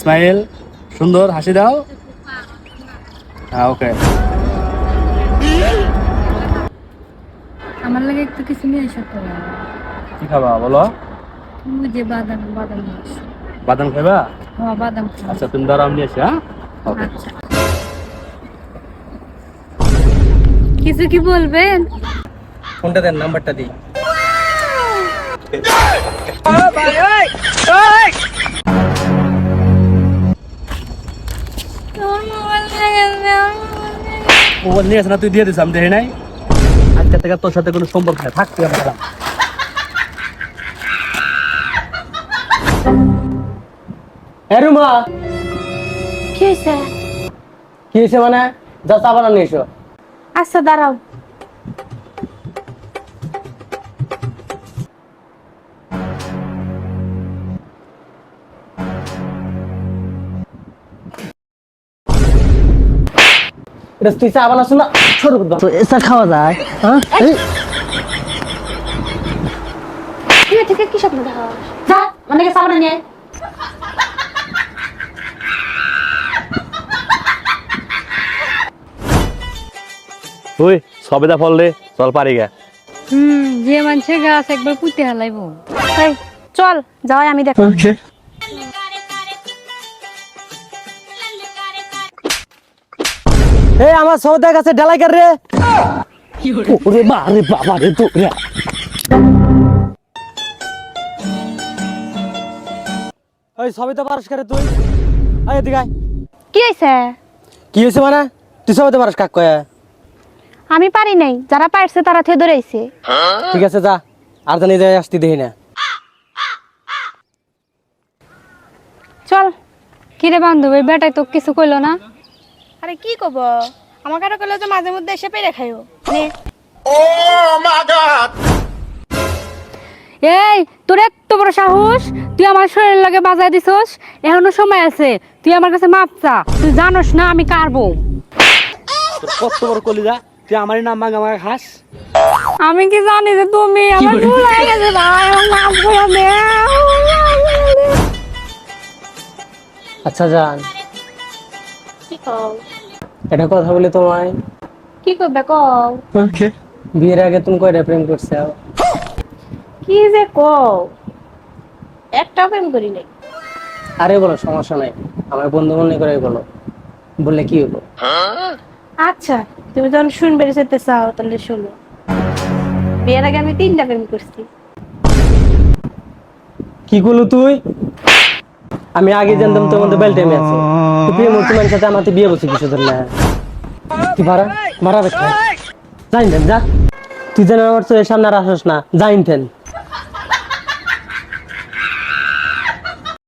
Smile, সুন্দর হাসি দাও। হ্যাঁ, ওকে। আমার লাগে একটু কিছু নিয়ে এসো তো। কি খাবা বলো? তুমি যে বাদাম বাদাম নিয়ে এসো। বাদাম খাবা? হ্যাঁ, বাদাম খাবো। আচ্ছা, তুমি দাঁড়াও, আমি নিয়ে আসি। হ্যাঁ, ওকে। আচ্ছা, কিছু কি বলবেন? ফোনটা দেন, নাম্বারটা দিই। মোবাইল নিয়ে আসে না, তুই দিয়ে দিস, আমি দেখি নাই। আজকে থেকে তোর সাথে কোনো সম্পর্ক নেই, থাকতে আমি গেলাম। হ্যাঁ রুমা, কি হয়েছে? কি হয়েছে মানে? যা চা বানানো নিয়ে এসো। আচ্ছা, দাঁড়াও। এটা তুই চা বানাচ্ছ না? ছোট করে দাও। তো এসা খাওয়া যায়? হ্যাঁ, তুই থেকে কি স্বপ্ন দেখা? যা, মানে কি সামনে নিয়ে। ওই সবেদা ফললে চল পারি গে। যে মানুষের গাছ একবার পুঁতে হালাইবো। এই চল যাই, আমি দেখ। এই আমার সৌদা কাছে ঢালাই কর রে। ওরে বাবা বাবা রে, তো ওই সবই তো পারস করে তুই। এই এদিকে আয়। কি হয়েছে? কি হয়েছে মানে? তুই সবই তো পারস কাক কয়। আমি পারি নাই, যারা পারছে তারা থেকে ধরেছে। ঠিক আছে যা, আর জানি যাই আসতে দেখি না। চল। কিরে বান্ধবী, বেটাই তো কিছু কইলো না? আরে কি কব, আমাকে আরো কইলো যে মাঝে মধ্যে এসে পেরে খাইও নে। এই তোর এত বড় সাহস, তুই আমার শরীরের লাগে বাজায় দিছস। এখনো সময় আছে, তুই আমার কাছে মাপ চা। তুই জানোস না আমি কারবো। কত বড় কলিজা, তুই আমারই নাম মাগা মাগা খাস। আমি কি জানি যে তুমি আমার ভুল হয়ে গেছে ভাই, আমার মাফ করে দে। আচ্ছা জান, কি কও? এটা কথা বলি তোমায়। কি করবে কও? বিয়ের আগে তুমি কয়টা প্রেম করছো? কি যে কও, একটা প্রেম করি নাই। আরে বলো, সমস্যা নাই, আমার বন্ধু মনে করে বলো, বললে কি হলো? আচ্ছা, তুমি যখন শুনবে যেতে চাও তাহলে শোনো। বিয়ের আগে আমি 3টা প্রেম করছি। কি করলো তুই? আমি আগে জানতাম তোর মধ্যে বেল টাইমে আছে। তুই প্রেম করতে মানুষের সাথে আমার বিয়ে বসে কিছু ধর না। তুই মারা বেটা, যাই না যা। তুই যেন আমার চোখের সামনে আর আসস না, যাইন থেন।